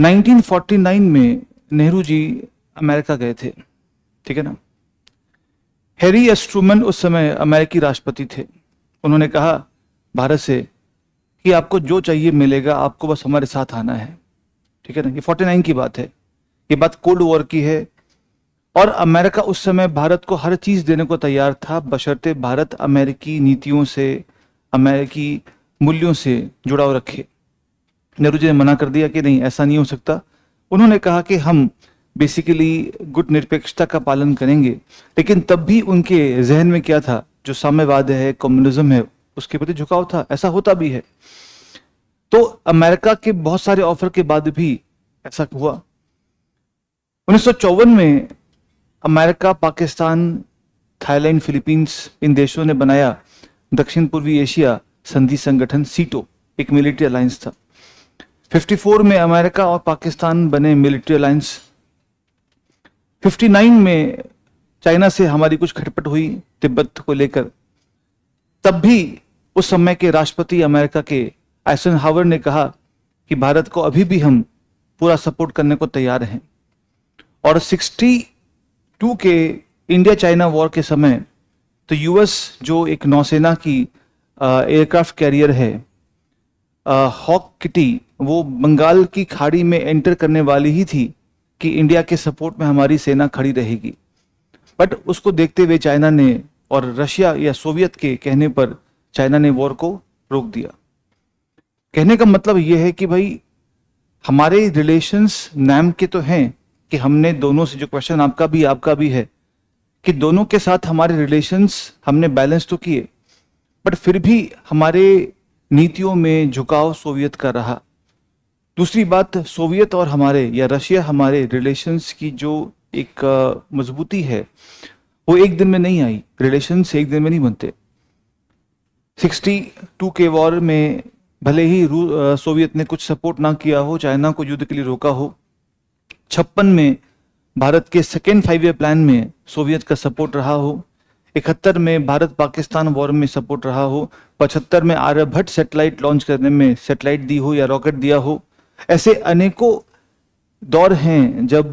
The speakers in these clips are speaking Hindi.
1949 में नेहरू जी अमेरिका गए थे, ठीक है ना। हैरी एस ट्रूमन उस समय अमेरिकी राष्ट्रपति थे। उन्होंने कहा भारत से कि आपको जो चाहिए मिलेगा, आपको बस हमारे साथ आना है, ठीक है ना। ये 49 की बात है, ये बात कोल्ड वॉर की है। और अमेरिका उस समय भारत को हर चीज देने को तैयार था, बशर्ते भारत अमेरिकी नीतियों से, अमेरिकी मूल्यों से जुड़ाव रखे। नेहरू जी ने मना कर दिया कि नहीं, ऐसा नहीं हो सकता। उन्होंने कहा कि हम बेसिकली गुट निरपेक्षता का पालन करेंगे, लेकिन तब भी उनके जहन में क्या था, जो साम्यवाद है, कम्युनिज्म है, उसके प्रति झुकाव था। ऐसा होता भी है। तो अमेरिका के बहुत सारे ऑफर के बाद भी ऐसा हुआ। 1954 में अमेरिका, पाकिस्तान, थाईलैंड, फिलीपींस, इन देशों ने बनाया दक्षिण पूर्वी एशिया संधि संगठन, सीटो, एक मिलिट्री अलायंस था। 54 में अमेरिका और पाकिस्तान बने मिलिट्री अलायंस। 59 में चाइना से हमारी कुछ खटपट हुई तिब्बत को लेकर। तब भी उस समय के राष्ट्रपति अमेरिका के आइजनहावर ने कहा कि भारत को अभी भी हम पूरा सपोर्ट करने को तैयार हैं। और 62 के इंडिया चाइना वॉर के समय तो यूएस, जो एक नौसेना की एयरक्राफ्ट कैरियर है, हॉक किटी, वो बंगाल की खाड़ी में एंटर करने वाली ही थी कि इंडिया के सपोर्ट में हमारी सेना खड़ी रहेगी। बट उसको देखते हुए चाइना ने, और रशिया या सोवियत के कहने पर चाइना ने वॉर को रोक दिया। कहने का मतलब यह है कि भाई हमारे रिलेशंस नाम के तो हैं कि हमने दोनों से, जो क्वेश्चन आपका भी है कि दोनों के साथ हमारे रिलेशंस हमने बैलेंस तो किए, बट फिर भी हमारे नीतियों में झुकाव सोवियत का रहा। दूसरी बात, सोवियत और हमारे या रशिया हमारे रिलेशंस की जो एक मजबूती है, वो एक दिन में नहीं आई। रिलेशंस एक दिन में नहीं बनते। 62 के वॉर में भले ही सोवियत ने कुछ सपोर्ट ना किया हो, चाइना को युद्ध के लिए रोका हो। 56 में भारत के सेकेंड 5 ईयर प्लान में सोवियत का सपोर्ट रहा हो। 71 में भारत पाकिस्तान वॉर में सपोर्ट रहा हो। 75 में आर्यभट्ट सैटेलाइट लॉन्च करने में सैटेलाइट दी हो या रॉकेट दिया हो। ऐसे अनेकों दौर हैं जब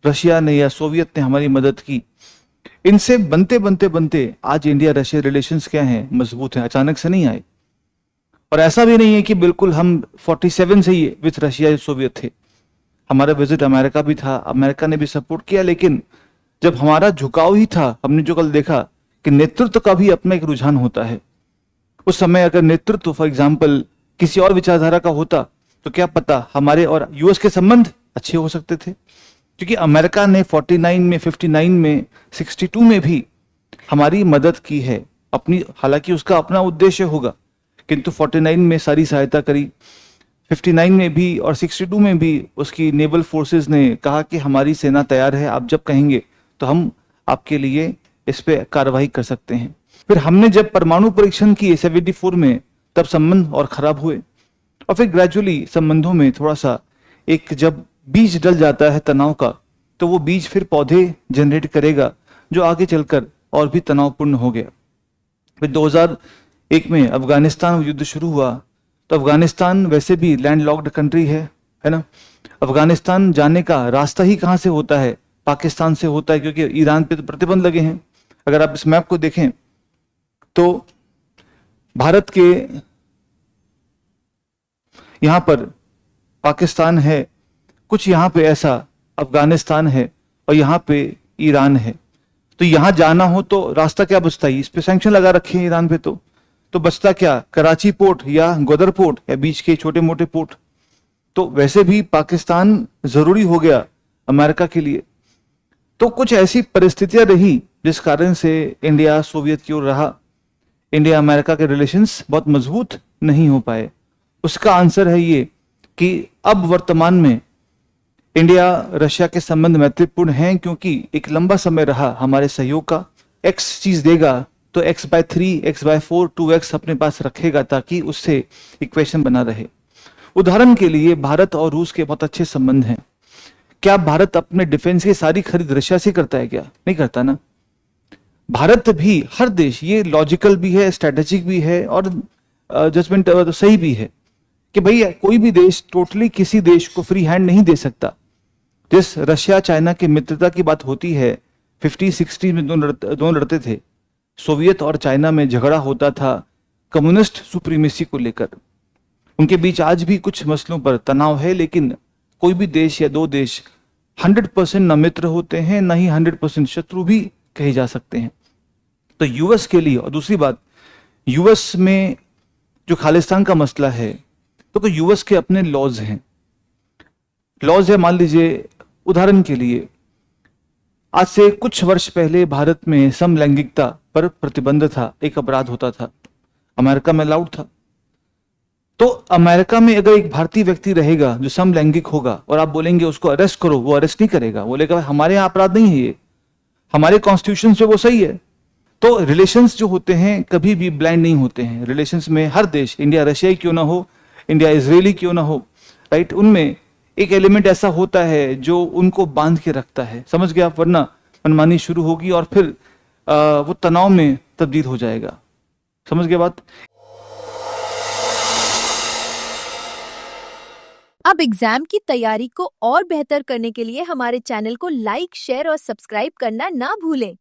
रशिया ने या सोवियत ने हमारी मदद की। इनसे बनते बनते बनते आज इंडिया रशिया रिलेशंस क्या हैं, मजबूत हैं, अचानक से नहीं आए। और ऐसा भी नहीं है कि बिल्कुल हम 47 से ही विथ रशिया सोवियत थे। हमारा विजिट अमेरिका भी था, अमेरिका ने भी सपोर्ट किया, लेकिन जब हमारा झुकाव ही था, हमने जो कल देखा कि नेतृत्व का भी अपना एक रुझान होता है। उस समय अगर नेतृत्व फॉर एग्जाम्पल किसी और विचारधारा का होता तो क्या पता हमारे और यूएस के संबंध अच्छे हो सकते थे। क्योंकि अमेरिका ने 49 में, 59 में, 62 में भी हमारी मदद की है अपनी, हालांकि उसका अपना उद्देश्य होगा, किंतु 49 में सारी सहायता करी। 59 में भी और 62 में भी उसकी नेवल फोर्सेस ने कहा कि हमारी सेना तैयार है, आप जब कहेंगे तो हम आपके लिए इस पे कार्रवाई कर सकते हैं। फिर हमने जब परमाणु परीक्षण किए 74 में, तब संबंध और खराब हुए। और फिर ग्रेजुअली संबंधों में थोड़ा सा एक, जब बीज डल जाता है तनाव का, तो वो बीज फिर पौधे जनरेट करेगा जो आगे चलकर और भी तनावपूर्ण हो गया। फिर 2001 में अफगानिस्तान युद्ध शुरू हुआ। तो अफगानिस्तान वैसे भी लैंडलॉक्ड कंट्री है ना। अफगानिस्तान जाने का रास्ता ही कहां से होता है, पाकिस्तान से होता है, क्योंकि ईरान पे तो प्रतिबंध लगे हैं। अगर आप इस मैप को देखें तो भारत के यहां पर पाकिस्तान है, कुछ यहां पे ऐसा अफगानिस्तान है, और यहां पे ईरान है। तो यहां जाना हो तो रास्ता क्या बचता है, इस पे सैंक्शन लगा रखे हैं ईरान पे। तो बचता क्या, कराची पोर्ट या गोदर पोर्ट या बीच के छोटे मोटे पोर्ट। तो वैसे भी पाकिस्तान जरूरी हो गया अमेरिका के लिए। तो कुछ ऐसी परिस्थितियां रही जिस कारण से इंडिया सोवियत की ओर रहा। इंडिया अमेरिका के रिलेशंस बहुत मजबूत नहीं हो पाए। उसका आंसर है ये कि अब वर्तमान में इंडिया रशिया के संबंध मैत्रीपूर्ण हैं, क्योंकि एक लंबा समय रहा हमारे सहयोग का। एक्स चीज देगा तो x/3, x/4, 2x अपने पास रखेगा, ताकि उससे इक्वेशन बना रहे। उदाहरण के लिए भारत और रूस के बहुत अच्छे संबंध हैं। क्या भारत अपने डिफेंस की सारी खरीद रशिया से करता है क्या? नहीं करता ना। भारत भी, हर देश, ये लॉजिकल भी है, स्ट्रेटेजिक भी है और जजमेंट सही भी है कि भैया कोई भी देश टोटली किसी देश को फ्री हैंड नहीं दे सकता। जिस रशिया चाइना की मित्रता की बात होती है, 50-60 में दोनों लड़ते थे, सोवियत और चाइना में झगड़ा होता था कम्युनिस्ट सुप्रीमेसी को लेकर। उनके बीच आज भी कुछ मसलों पर तनाव है, लेकिन कोई भी देश या दो देश 100% न मित्र होते हैं, न ही 100% शत्रु भी कहे जा सकते हैं। तो यूएस के लिए, और दूसरी बात, यूएस में जो खालिस्तान का मसला है, तो यूएस के अपने लॉज हैं। लॉज है, मान लीजिए उदाहरण के लिए, आज से कुछ वर्ष पहले भारत में समलैंगिकता पर प्रतिबंध था, एक अपराध होता था, अमेरिका में अलाउड था। तो अमेरिका में अगर एक भारतीय व्यक्ति रहेगा जो समलैंगिक होगा और आप बोलेंगे उसको अरेस्ट करो, वो अरेस्ट नहीं करेगा, बोलेगा हमारे यहाँ अपराध नहीं है, ये हमारे कॉन्स्टिट्यूशन से वो सही है। तो रिलेशंस जो होते हैं कभी भी ब्लाइंड नहीं होते हैं। रिलेशंस में हर देश, इंडिया रशियाई क्यों ना हो, इंडिया इजरायली क्यों ना हो, राइट, उनमें एक एलिमेंट ऐसा होता है जो उनको बांध के रखता है, समझ गए आप, वरना मनमानी शुरू होगी और फिर वो तनाव में तब्दील हो जाएगा। समझ गए बात। अब एग्जाम की तैयारी को और बेहतर करने के लिए हमारे चैनल को लाइक, शेयर और सब्सक्राइब करना ना भूलें।